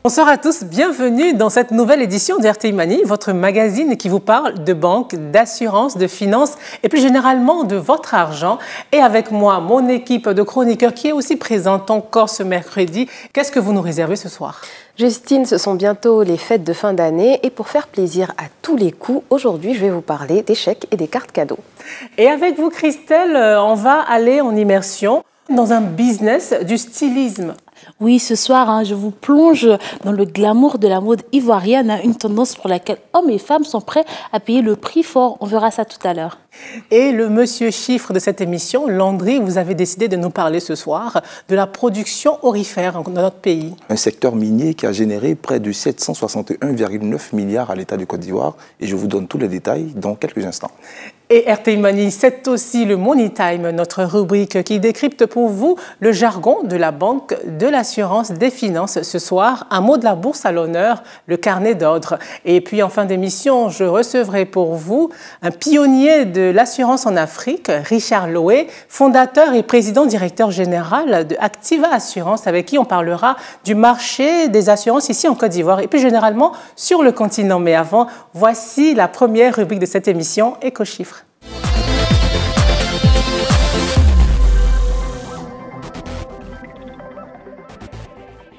Bonsoir à tous, bienvenue dans cette nouvelle édition de RTI Mani, votre magazine qui vous parle de banque, d'assurance, de finances et plus généralement de votre argent. Et avec moi, mon équipe de chroniqueurs qui est aussi présente encore ce mercredi. Qu'est-ce que vous nous réservez ce soir? Justine, ce sont bientôt les fêtes de fin d'année et pour faire plaisir à tous les coups, aujourd'hui je vais vous parler des chèques et des cartes cadeaux. Et avec vous Christelle, on va aller en immersion dans un business du stylisme. Oui, ce soir, je vous plonge dans le glamour de la mode ivoirienne, une tendance pour laquelle hommes et femmes sont prêts à payer le prix fort. On verra ça tout à l'heure. Et le monsieur chiffre de cette émission, Landry, vous avez décidé de nous parler ce soir de la production aurifère dans notre pays. Un secteur minier qui a généré près de 761,9 milliards à l'État du Côte d'Ivoire. Et je vous donne tous les détails dans quelques instants. Et RTI Mani, c'est aussi le Money Time, notre rubrique qui décrypte pour vous le jargon de la banque, de l'assurance, des finances. Ce soir, un mot de la bourse à l'honneur, le carnet d'ordre. Et puis en fin d'émission, je recevrai pour vous un pionnier de l'assurance en Afrique, Richard Loé, fondateur et président directeur général de Activa Assurance, avec qui on parlera du marché des assurances ici en Côte d'Ivoire et plus généralement sur le continent. Mais avant, voici la première rubrique de cette émission, Éco-chiffres.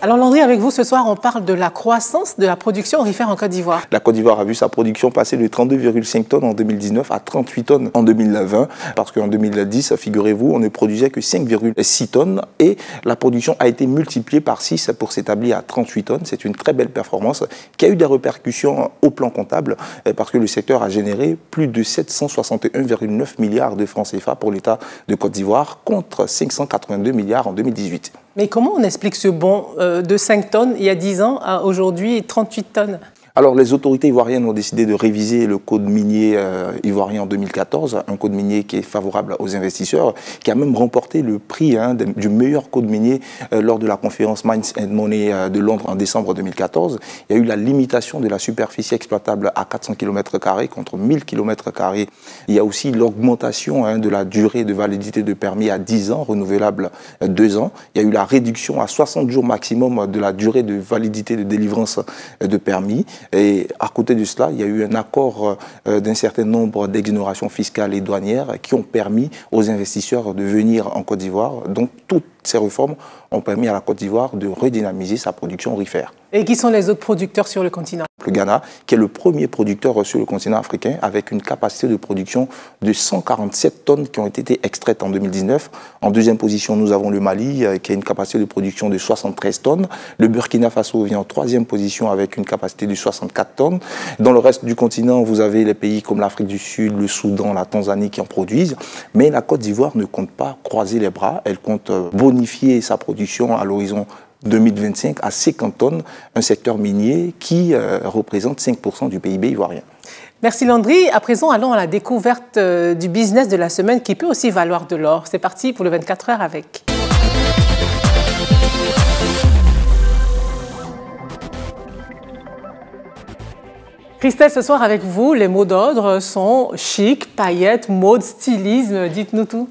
Alors Landry, avec vous ce soir, on parle de la croissance de la production aurifère en Côte d'Ivoire. La Côte d'Ivoire a vu sa production passer de 32,5 tonnes en 2019 à 38 tonnes en 2020. Parce qu'en 2010, figurez-vous, on ne produisait que 5,6 tonnes et la production a été multipliée par 6 pour s'établir à 38 tonnes. C'est une très belle performance qui a eu des répercussions au plan comptable parce que le secteur a généré plus de 761,9 milliards de francs CFA pour l'État de Côte d'Ivoire contre 582 milliards en 2018. Mais comment on explique ce bond de 5 tonnes il y a 10 ans à aujourd'hui 38 tonnes? Alors, les autorités ivoiriennes ont décidé de réviser le code minier ivoirien en 2014, un code minier qui est favorable aux investisseurs, qui a même remporté le prix du meilleur code minier lors de la conférence Mines and Money de Londres en décembre 2014. Il y a eu la limitation de la superficie exploitable à 400 km² contre 1000 km². Il y a aussi l'augmentation de la durée de validité de permis à 10 ans, renouvelable 2 ans. Il y a eu la réduction à 60 jours maximum de la durée de validité de délivrance de permis. Et à côté de cela, il y a eu un accord d'un certain nombre d'exonérations fiscales et douanières qui ont permis aux investisseurs de venir en Côte d'Ivoire. Donc toutes ces réformes ont permis à la Côte d'Ivoire de redynamiser sa production aurifère. Et qui sont les autres producteurs sur le continent? Le Ghana, qui est le premier producteur sur le continent africain, avec une capacité de production de 147 tonnes qui ont été extraites en 2019. En deuxième position, nous avons le Mali, qui a une capacité de production de 73 tonnes. Le Burkina Faso vient en troisième position avec une capacité de 64 tonnes. Dans le reste du continent, vous avez les pays comme l'Afrique du Sud, le Soudan, la Tanzanie qui en produisent. Mais la Côte d'Ivoire ne compte pas croiser les bras. Elle compte bonifier sa production à l'horizon 2025 à 50 tonnes, un secteur minier qui représente 5% du PIB ivoirien. Merci Landry. À présent, allons à la découverte du business de la semaine qui peut aussi valoir de l'or. C'est parti pour le 24 heures avec. Christelle, ce soir avec vous, les mots d'ordre sont chic, paillettes, mode, stylisme. Dites-nous tout.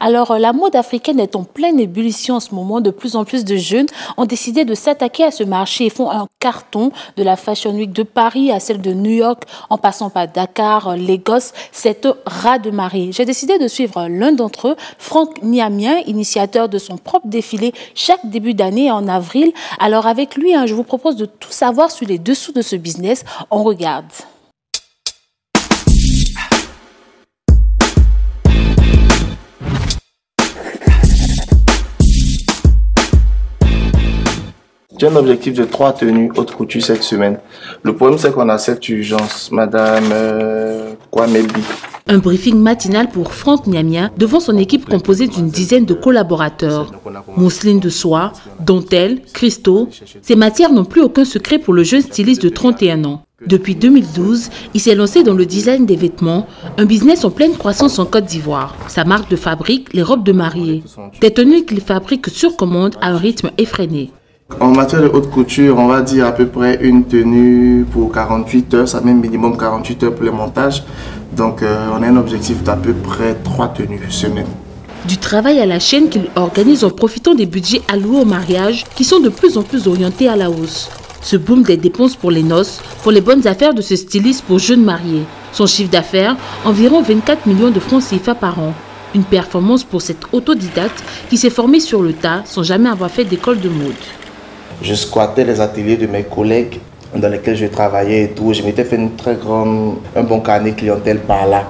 Alors, la mode africaine est en pleine ébullition en ce moment. De plus en plus de jeunes ont décidé de s'attaquer à ce marché et font un carton de la Fashion Week de Paris à celle de New York, en passant par Dakar, Lagos. C'est un raz-de-marée. J'ai décidé de suivre l'un d'entre eux, Franck Niamien, initiateur de son propre défilé chaque début d'année en avril. Alors, avec lui, je vous propose de tout savoir sur les dessous de ce business. On regarde. J'ai un objectif de 3 tenues haute couture cette semaine. Le problème, c'est qu'on a cette urgence, madame Kwamebi. Un briefing matinal pour Franck Niamien devant son équipe composée d'une dizaine de collaborateurs. Mousseline de soie, dentelle, cristaux, ces matières n'ont plus aucun secret pour le jeune styliste de 31 ans. Depuis 2012, il s'est lancé dans le design des vêtements, un business en pleine croissance en Côte d'Ivoire. Sa marque de fabrique, les robes de mariée. Des tenues qu'il fabrique sur commande à un rythme effréné. En matière de haute couture, on va dire à peu près une tenue pour 48 heures, ça met minimum 48 heures pour le montage. Donc on a un objectif d'à peu près 3 tenues semaine. Du travail à la chaîne qu'il organise en profitant des budgets alloués au mariage qui sont de plus en plus orientés à la hausse. Ce boom des dépenses pour les noces, pour les bonnes affaires de ce styliste pour jeunes mariés. Son chiffre d'affaires, environ 24 millions de francs CFA par an. Une performance pour cet autodidacte qui s'est formé sur le tas sans jamais avoir fait d'école de mode. Je squattais les ateliers de mes collègues dans lesquels je travaillais et tout. Je m'étais fait un bon carnet clientèle par là.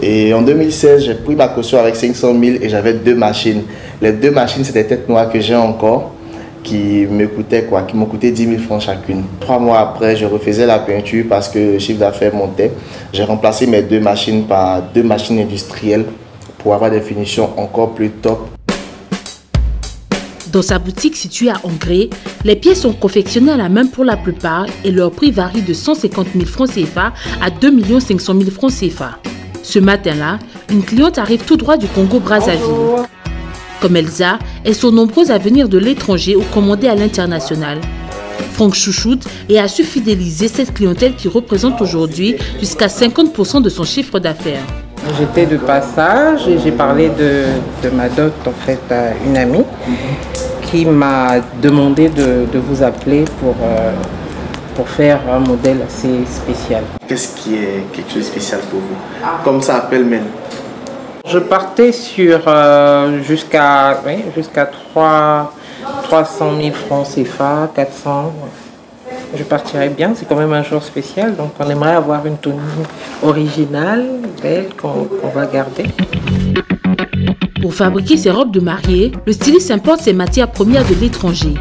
Et en 2016, j'ai pris ma caution avec 500 000 et j'avais 2 machines. Les 2 machines, c'était Tête Noire que j'ai encore, qui m'ont coûté 10 000 francs chacune. 3 mois après, je refaisais la peinture parce que le chiffre d'affaires montait. J'ai remplacé mes 2 machines par 2 machines industrielles pour avoir des finitions encore plus top. Dans sa boutique située à Angré, les pièces sont confectionnées à la main pour la plupart et leur prix varie de 150 000 francs CFA à 2 500 000 francs CFA. Ce matin-là, une cliente arrive tout droit du Congo-Brazzaville. Comme Elsa, elles sont nombreuses à venir de l'étranger ou commander à l'international. Franck chouchoute et a su fidéliser cette clientèle qui représente aujourd'hui jusqu'à 50% de son chiffre d'affaires. J'étais de passage et j'ai parlé de ma dot en fait à une amie qui m'a demandé de vous appeler pour faire un modèle assez spécial. Qu'est-ce qui est quelque chose de spécial pour vous? Comme ça appelle même. Je partais sur jusqu'à 300 000 francs CFA, 400. Je partirais bien, c'est quand même un jour spécial, donc on aimerait avoir une tenue originale, belle, qu'on va garder. Pour fabriquer ses robes de mariée, le styliste importe ses matières premières de l'étranger.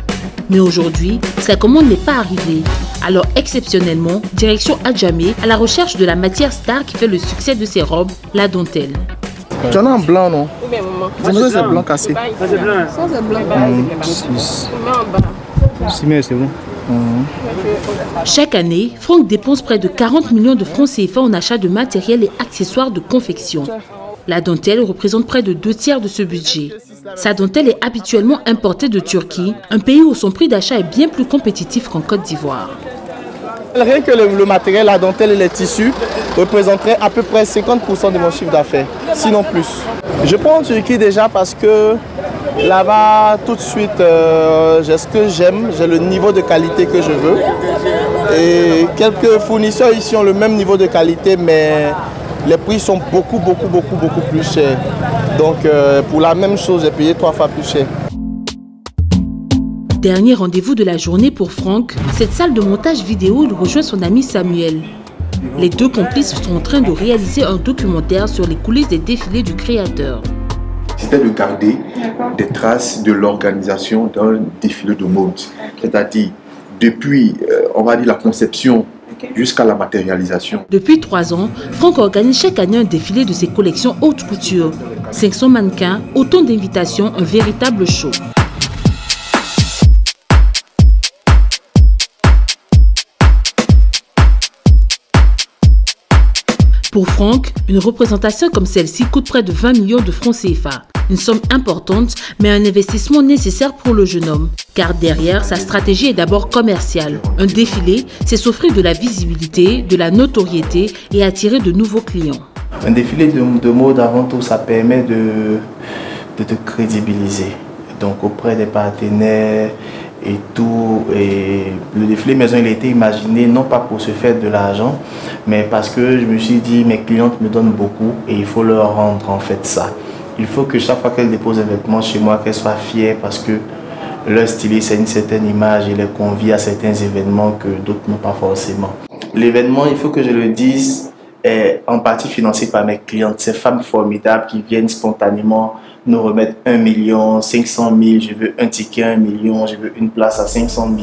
Mais aujourd'hui, sa commande n'est pas arrivée. Alors exceptionnellement, direction Adjamé, à la recherche de la matière star qui fait le succès de ses robes, la dentelle. Tu en as en blanc, non? Oui, maman. C'est blanc cassé. Ça, c'est blanc. Ça, c'est blanc. 6 000, c'est bon. Chaque année, Franck dépense près de 40 millions de francs CFA en achat de matériel et accessoires de confection. La dentelle représente près de 2/3 de ce budget. Sa dentelle est habituellement importée de Turquie, un pays où son prix d'achat est bien plus compétitif qu'en Côte d'Ivoire. Rien que le matériel, la dentelle et les tissus représenteraient à peu près 50% de mon chiffre d'affaires, sinon plus. Je prends en Turquie déjà parce que là-bas, tout de suite, j'ai ce que j'aime, j'ai le niveau de qualité que je veux. Et quelques fournisseurs ici ont le même niveau de qualité, mais les prix sont beaucoup plus chers. Donc pour la même chose, j'ai payé 3 fois plus cher. Dernier rendez-vous de la journée pour Franck, cette salle de montage vidéo où il rejoint son ami Samuel. Les deux complices sont en train de réaliser un documentaire sur les coulisses des défilés du créateur. C'était de garder des traces de l'organisation d'un défilé de mode. C'est-à-dire, depuis, on va dire, la conception jusqu'à la matérialisation. Depuis 3 ans, Franck organise chaque année un défilé de ses collections haute couture. 500 mannequins, autant d'invitations, un véritable show. Pour Franck, une représentation comme celle-ci coûte près de 20 millions de francs CFA. Une somme importante, mais un investissement nécessaire pour le jeune homme. Car derrière, sa stratégie est d'abord commerciale. Un défilé, c'est s'offrir de la visibilité, de la notoriété et attirer de nouveaux clients. Un défilé de mode, avant tout, ça permet de te crédibiliser. Donc auprès des partenaires et tout. Et le défilé maison, il a été imaginé non pas pour se faire de l'argent, mais parce que je me suis dit, mes clientes me donnent beaucoup et il faut leur rendre en fait ça. Il faut que chaque fois qu'elles déposent un vêtement chez moi, qu'elles soient fières parce que leur styliste a une certaine image et les convie à certains événements que d'autres n'ont pas forcément. L'événement, il faut que je le dise, est en partie financé par mes clientes, ces femmes formidables qui viennent spontanément nous remettre 1 million, 500 000, je veux un ticket 1 million, je veux une place à 500 000.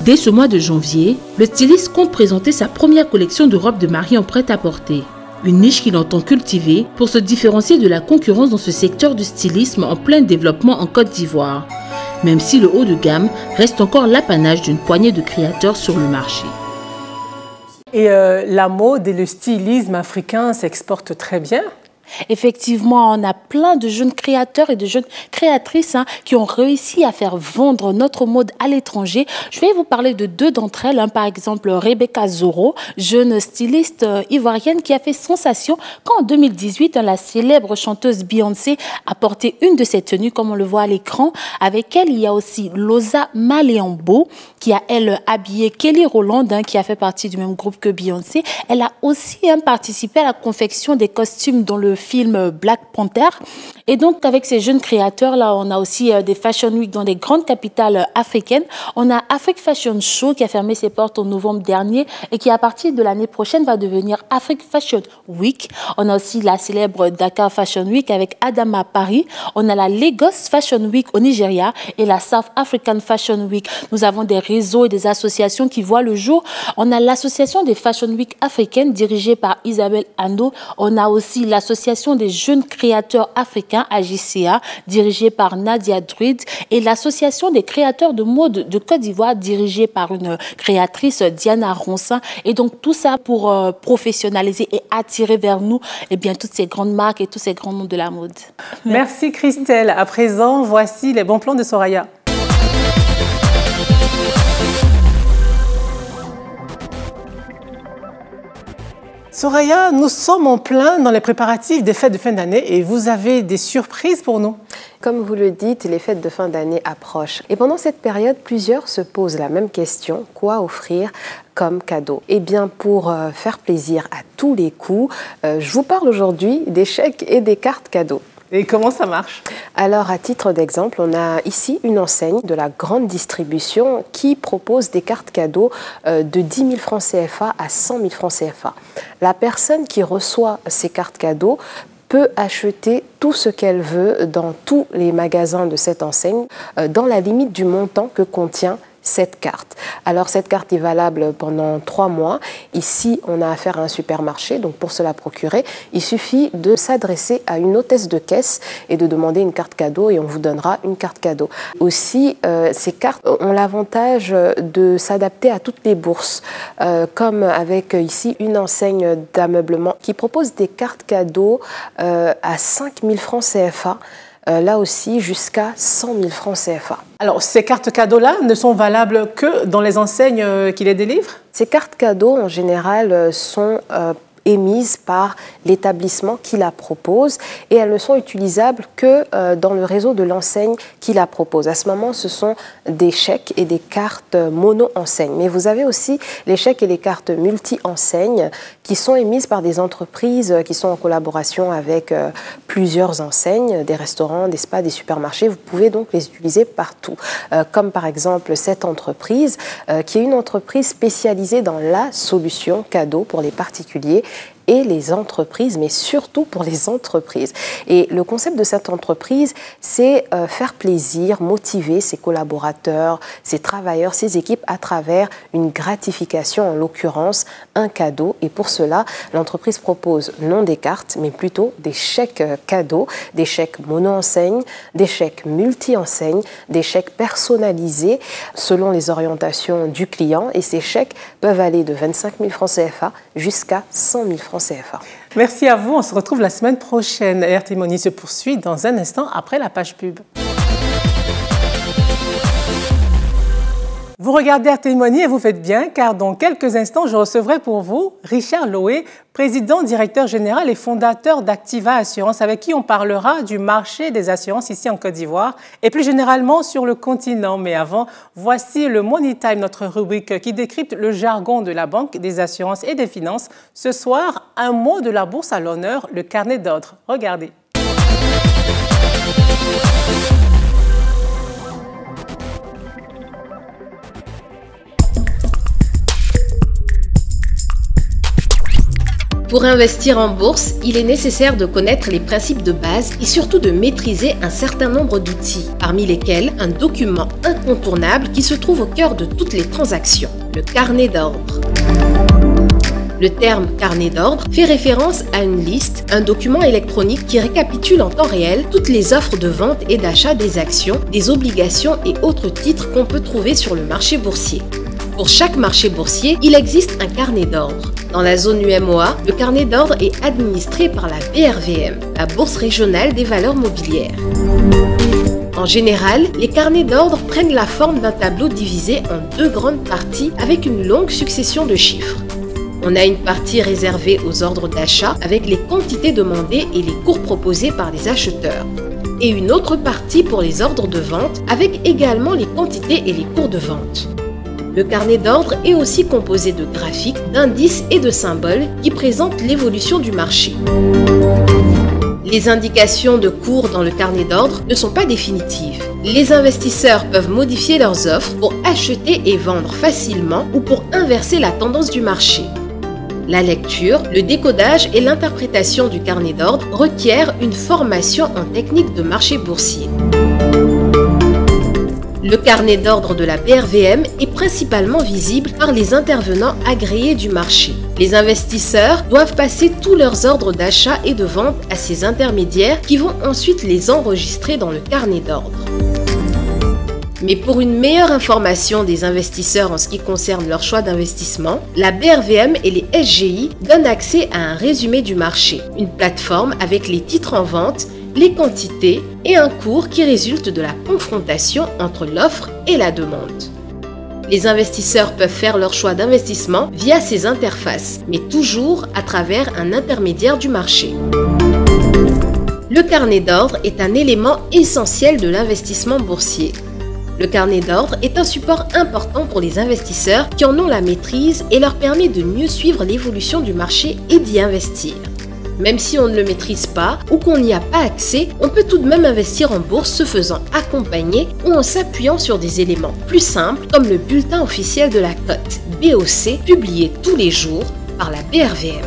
Dès ce mois de janvier, le styliste compte présenter sa première collection de robes de mariée en prêt-à-porter. Une niche qu'il entend cultiver pour se différencier de la concurrence dans ce secteur du stylisme en plein développement en Côte d'Ivoire. Même si le haut de gamme reste encore l'apanage d'une poignée de créateurs sur le marché. Et la mode et le stylisme africain s'exportent très bien. Effectivement, on a plein de jeunes créateurs et de jeunes créatrices qui ont réussi à faire vendre notre mode à l'étranger. Je vais vous parler de deux d'entre elles. Par exemple, Rebecca Zoro, jeune styliste ivoirienne qui a fait sensation quand en 2018, la célèbre chanteuse Beyoncé a porté une de ses tenues, comme on le voit à l'écran. Avec elle, il y a aussi Loza Maleambo, qui a, elle, habillé Kelly Rowland, qui a fait partie du même groupe que Beyoncé. Elle a aussi participé à la confection des costumes dans le film Black Panther. Et donc, avec ces jeunes créateurs-là, on a aussi des Fashion Week dans des grandes capitales africaines. On a Afrique Fashion Show qui a fermé ses portes en novembre dernier et qui, à partir de l'année prochaine, va devenir Afrique Fashion Week. On a aussi la célèbre Dakar Fashion Week avec Adama Paris. On a la Lagos Fashion Week au Nigeria et la South African Fashion Week. Nous avons des réseaux et des associations qui voient le jour. On a l'association des Fashion Week africaines dirigée par Isabelle Ando. On a aussi l'association des jeunes créateurs africains, AJCA, dirigée par Nadia Druid, et l'association des créateurs de mode de Côte d'Ivoire, dirigée par une créatrice, Diana Ronsin. Et donc tout ça pour professionnaliser et attirer vers nous toutes ces grandes marques et tous ces grands noms de la mode. Merci Christelle. À présent, voici les bons plans de Soraya. Soraya, nous sommes en plein dans les préparatifs des fêtes de fin d'année et vous avez des surprises pour nous. Comme vous le dites, les fêtes de fin d'année approchent. Et pendant cette période, plusieurs se posent la même question, quoi offrir comme cadeau? Eh bien, pour faire plaisir à tous les coups, je vous parle aujourd'hui des chèques et des cartes cadeaux. Et comment ça marche? Alors, à titre d'exemple, on a ici une enseigne de la grande distribution qui propose des cartes cadeaux de 10 000 francs CFA à 100 000 francs CFA. La personne qui reçoit ces cartes cadeaux peut acheter tout ce qu'elle veut dans tous les magasins de cette enseigne dans la limite du montant que contient cette carte. Alors cette carte est valable pendant 3 mois. Ici, on a affaire à un supermarché, donc pour se la procurer, il suffit de s'adresser à une hôtesse de caisse et de demander une carte cadeau et on vous donnera une carte cadeau. Aussi, ces cartes ont l'avantage de s'adapter à toutes les bourses, comme avec ici une enseigne d'ameublement qui propose des cartes cadeaux à 5 000 francs CFA. Là aussi jusqu'à 100 000 francs CFA. Alors, ces cartes cadeaux-là ne sont valables que dans les enseignes qui les délivrent? Ces cartes cadeaux, en général, sont émises par l'établissement qui la propose et elles ne sont utilisables que dans le réseau de l'enseigne qui la propose. À ce moment, ce sont des chèques et des cartes mono-enseignes. Mais vous avez aussi les chèques et les cartes multi-enseignes qui sont émises par des entreprises qui sont en collaboration avec plusieurs enseignes, des restaurants, des spas, des supermarchés. Vous pouvez donc les utiliser partout. Comme par exemple cette entreprise qui est une entreprise spécialisée dans la solution cadeau pour les particuliers et les entreprises, mais surtout pour les entreprises. Et le concept de cette entreprise, c'est faire plaisir, motiver ses collaborateurs, ses travailleurs, ses équipes à travers une gratification, en l'occurrence un cadeau. Et pour cela, l'entreprise propose non des cartes, mais plutôt des chèques cadeaux, des chèques mono-enseignes, des chèques multi-enseignes, des chèques personnalisés selon les orientations du client. Et ces chèques peuvent aller de 25 000 francs CFA jusqu'à 100 000 francs CFA. Merci à vous. On se retrouve la semaine prochaine. RT Money se poursuit dans un instant après la page pub. Vous regardez RT Money et vous faites bien, car dans quelques instants, je recevrai pour vous Richard Loé, président, directeur général et fondateur d'Activa Assurance, avec qui on parlera du marché des assurances ici en Côte d'Ivoire et plus généralement sur le continent. Mais avant, voici le Money Time, notre rubrique qui décrypte le jargon de la banque, des assurances et des finances. Ce soir, un mot de la bourse à l'honneur, le carnet d'ordre. Regardez. Pour investir en bourse, il est nécessaire de connaître les principes de base et surtout de maîtriser un certain nombre d'outils, parmi lesquels un document incontournable qui se trouve au cœur de toutes les transactions, le carnet d'ordre. Le terme carnet d'ordre fait référence à une liste, un document électronique qui récapitule en temps réel toutes les offres de vente et d'achat des actions, des obligations et autres titres qu'on peut trouver sur le marché boursier. Pour chaque marché boursier, il existe un carnet d'ordre. Dans la zone UMOA, le carnet d'ordre est administré par la BRVM, la Bourse régionale des valeurs mobilières. En général, les carnets d'ordre prennent la forme d'un tableau divisé en deux grandes parties avec une longue succession de chiffres. On a une partie réservée aux ordres d'achat avec les quantités demandées et les cours proposés par les acheteurs. Et une autre partie pour les ordres de vente avec également les quantités et les cours de vente. Le carnet d'ordre est aussi composé de graphiques, d'indices et de symboles qui présentent l'évolution du marché. Les indications de cours dans le carnet d'ordre ne sont pas définitives. Les investisseurs peuvent modifier leurs offres pour acheter et vendre facilement ou pour inverser la tendance du marché. La lecture, le décodage et l'interprétation du carnet d'ordre requièrent une formation en technique de marché boursier. Le carnet d'ordre de la BRVM est principalement visible par les intervenants agréés du marché. Les investisseurs doivent passer tous leurs ordres d'achat et de vente à ces intermédiaires qui vont ensuite les enregistrer dans le carnet d'ordre. Mais pour une meilleure information des investisseurs en ce qui concerne leur choix d'investissement, la BRVM et les SGI donnent accès à un résumé du marché, une plateforme avec les titres en vente, les quantités et un cours qui résulte de la confrontation entre l'offre et la demande. Les investisseurs peuvent faire leur choix d'investissement via ces interfaces, mais toujours à travers un intermédiaire du marché. Le carnet d'ordre est un élément essentiel de l'investissement boursier. Le carnet d'ordre est un support important pour les investisseurs qui en ont la maîtrise et leur permet de mieux suivre l'évolution du marché et d'y investir. Même si on ne le maîtrise pas ou qu'on n'y a pas accès, on peut tout de même investir en bourse se faisant accompagner ou en s'appuyant sur des éléments plus simples comme le bulletin officiel de la cote, BOC, publié tous les jours par la BRVM.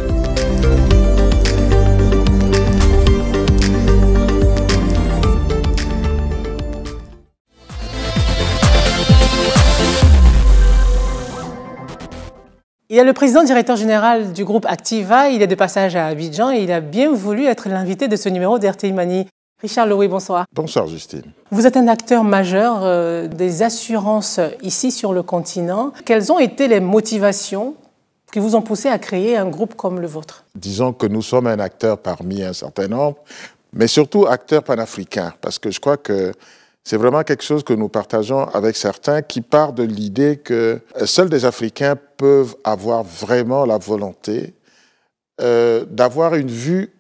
Il y a le président directeur général du groupe Activa, il est de passage à Abidjan et il a bien voulu être l'invité de ce numéro d'RTI Mani. Richard Loué, bonsoir. Bonsoir Justine. Vous êtes un acteur majeur des assurances ici sur le continent. Quelles ont été les motivations qui vous ont poussé à créer un groupe comme le vôtre? Disons que nous sommes un acteur parmi un certain nombre, mais surtout acteur panafricain, parce que je crois que c'est vraiment quelque chose que nous partageons avec certains qui partent de l'idée que seuls des Africains peuvent avoir vraiment la volonté d'avoir une vue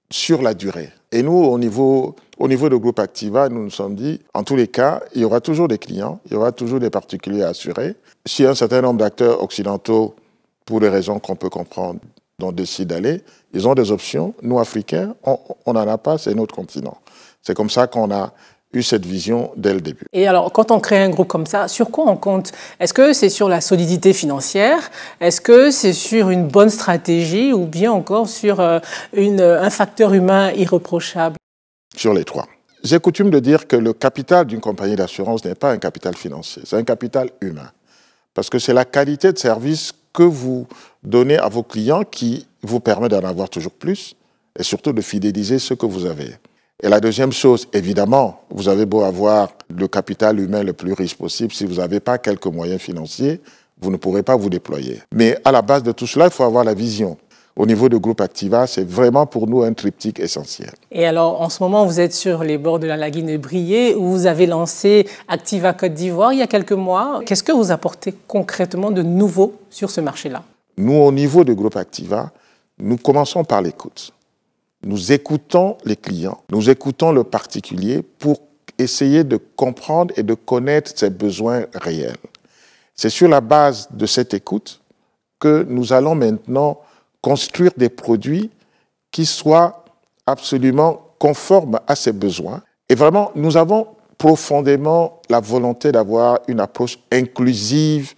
sur la durée. Et nous, au niveau du groupe Activa, nous nous sommes dit, en tous les cas, il y aura toujours des clients, il y aura toujours des particuliers à assurer. Si un certain nombre d'acteurs occidentaux, pour les raisons qu'on peut comprendre, dont décident d'aller, ils ont des options. Nous, Africains, on n'en a pas, c'est notre continent. C'est comme ça qu'on a eu cette vision dès le début. Et alors, quand on crée un groupe comme ça, sur quoi on compte? Est-ce que c'est sur la solidité financière? Est-ce que c'est sur une bonne stratégie ou bien encore sur un facteur humain irréprochable? Sur les trois. J'ai coutume de dire que le capital d'une compagnie d'assurance n'est pas un capital financier, c'est un capital humain. Parce que c'est la qualité de service que vous donnez à vos clients qui vous permet d'en avoir toujours plus et surtout de fidéliser ceux que vous avez. Et la deuxième chose, évidemment, vous avez beau avoir le capital humain le plus riche possible, si vous n'avez pas quelques moyens financiers, vous ne pourrez pas vous déployer. Mais à la base de tout cela, il faut avoir la vision. Au niveau du groupe Activa, c'est vraiment pour nous un triptyque essentiel. Et alors, en ce moment, vous êtes sur les bords de la lagune Brié, où vous avez lancé Activa Côte d'Ivoire il y a quelques mois. Qu'est-ce que vous apportez concrètement de nouveau sur ce marché-là? Nous, au niveau du groupe Activa, nous commençons par l'écoute. Nous écoutons les clients, nous écoutons le particulier pour essayer de comprendre et de connaître ses besoins réels. C'est sur la base de cette écoute que nous allons maintenant construire des produits qui soient absolument conformes à ses besoins. Et vraiment, nous avons profondément la volonté d'avoir une approche inclusive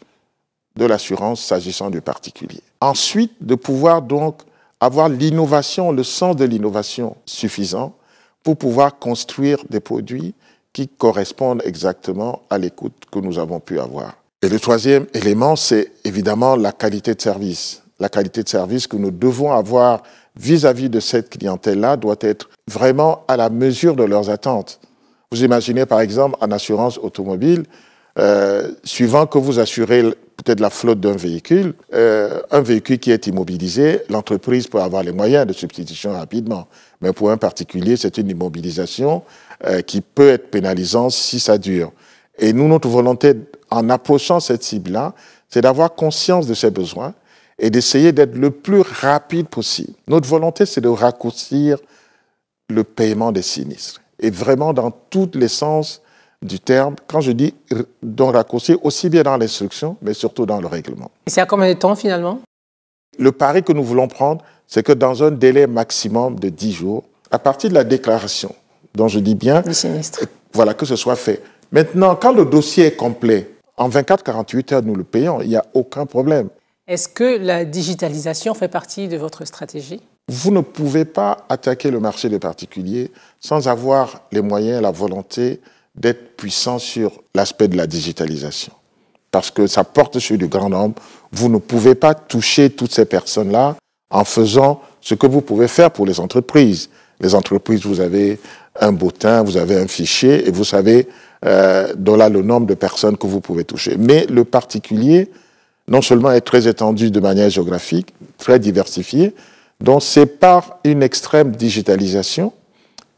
de l'assurance s'agissant du particulier. Ensuite, de pouvoir donc avoir l'innovation, le sens de l'innovation suffisant pour pouvoir construire des produits qui correspondent exactement à l'écoute que nous avons pu avoir. Et le troisième élément, c'est évidemment la qualité de service. La qualité de service que nous devons avoir vis-à-vis de cette clientèle-là doit être vraiment à la mesure de leurs attentes. Vous imaginez par exemple en assurance automobile, Suivant que vous assurez peut-être la flotte d'un véhicule, un véhicule qui est immobilisé, l'entreprise peut avoir les moyens de substitution rapidement. Mais pour un particulier, c'est une immobilisation qui peut être pénalisante si ça dure. Et nous, notre volonté, en approchant cette cible-là, c'est d'avoir conscience de ses besoins et d'essayer d'être le plus rapide possible. Notre volonté, c'est de raccourcir le paiement des sinistres. Et vraiment dans tous les sens du terme, quand je dis donc raccourcir, aussi bien dans l'instruction, mais surtout dans le règlement. Et c'est à combien de temps finalement? Le pari que nous voulons prendre, c'est que dans un délai maximum de 10 jours, à partir de la déclaration, dont je dis bien, du sinistre, voilà, que ce soit fait. Maintenant, quand le dossier est complet, en 24-48 heures, nous le payons, il n'y a aucun problème. Est-ce que la digitalisation fait partie de votre stratégie? Vous ne pouvez pas attaquer le marché des particuliers sans avoir les moyens, la volonté d'être puissant sur l'aspect de la digitalisation. Parce que ça porte sur du grand nombre. Vous ne pouvez pas toucher toutes ces personnes-là en faisant ce que vous pouvez faire pour les entreprises. Les entreprises, vous avez un bottin, vous avez un fichier et vous savez là le nombre de personnes que vous pouvez toucher. Mais le particulier, non seulement est très étendu de manière géographique, très diversifié, donc c'est par une extrême digitalisation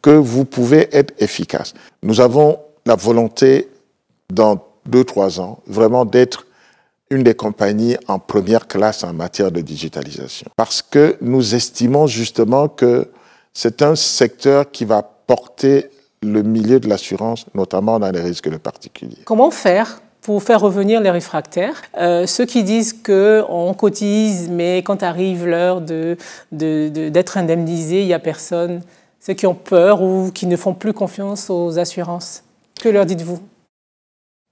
que vous pouvez être efficace. Nous avons la volonté, dans 2-3 ans, vraiment d'être une des compagnies en première classe en matière de digitalisation. Parce que nous estimons justement que c'est un secteur qui va porter le milieu de l'assurance, notamment dans les risques de particuliers. Comment faire pour faire revenir les réfractaires? Ceux qui disent qu'on cotise, mais quand arrive l'heure d'être indemnisé, il n'y a personne. Ceux qui ont peur ou qui ne font plus confiance aux assurances. Que leur dites-vous?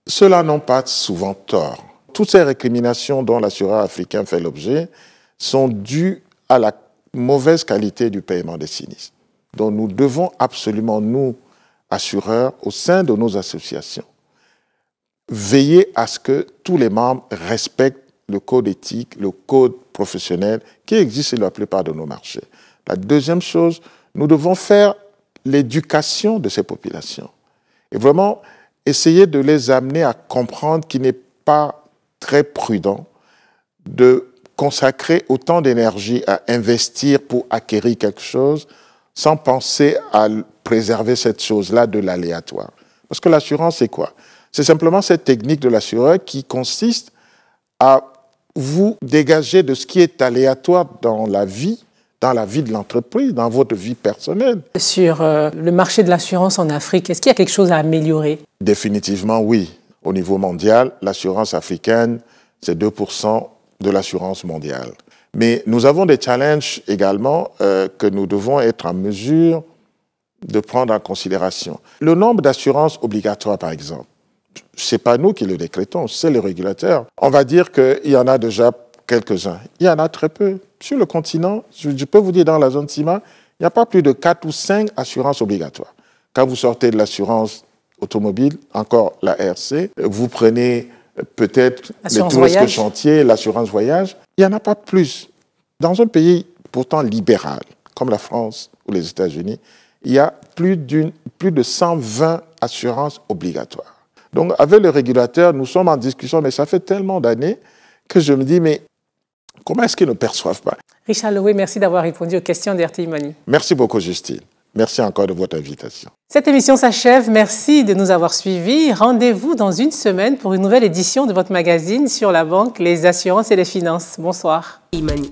Ceux-là n'ont pas souvent tort. Toutes ces récriminations dont l'assureur africain fait l'objet sont dues à la mauvaise qualité du paiement des sinistres. Donc nous devons absolument, nous, assureurs, au sein de nos associations, veiller à ce que tous les membres respectent le code éthique, le code professionnel qui existe sur la plupart de nos marchés. La deuxième chose, nous devons faire l'éducation de ces populations et vraiment essayer de les amener à comprendre qu'il n'est pas très prudent de consacrer autant d'énergie à investir pour acquérir quelque chose sans penser à préserver cette chose-là de l'aléatoire. Parce que l'assurance, c'est quoi? C'est simplement cette technique de l'assureur qui consiste à vous dégager de ce qui est aléatoire dans la vie de l'entreprise, dans votre vie personnelle. Sur le marché de l'assurance en Afrique, est-ce qu'il y a quelque chose à améliorer? Définitivement, oui. Au niveau mondial, l'assurance africaine, c'est 2% de l'assurance mondiale. Mais nous avons des challenges également que nous devons être en mesure de prendre en considération. Le nombre d'assurances obligatoires, par exemple, ce n'est pas nous qui le décrétons, c'est le régulateur. On va dire qu'il y en a déjà quelques-uns. Il y en a très peu. Sur le continent, je peux vous dire, dans la zone CIMA, il n'y a pas plus de 4 ou 5 assurances obligatoires. Quand vous sortez de l'assurance automobile, encore la RC, vous prenez peut-être les tout risques chantier, l'assurance voyage, il n'y en a pas plus. Dans un pays pourtant libéral, comme la France ou les États-Unis, il y a plus de 120 assurances obligatoires. Donc, avec le régulateur, nous sommes en discussion, mais ça fait tellement d'années que je me dis, mais comment est-ce qu'ils ne perçoivent pas? Richard Loué, merci d'avoir répondu aux questions d'RTI Money. Merci beaucoup, Justine. Merci encore de votre invitation. Cette émission s'achève. Merci de nous avoir suivis. Rendez-vous dans une semaine pour une nouvelle édition de votre magazine sur la banque, les assurances et les finances. Bonsoir. RTI Money.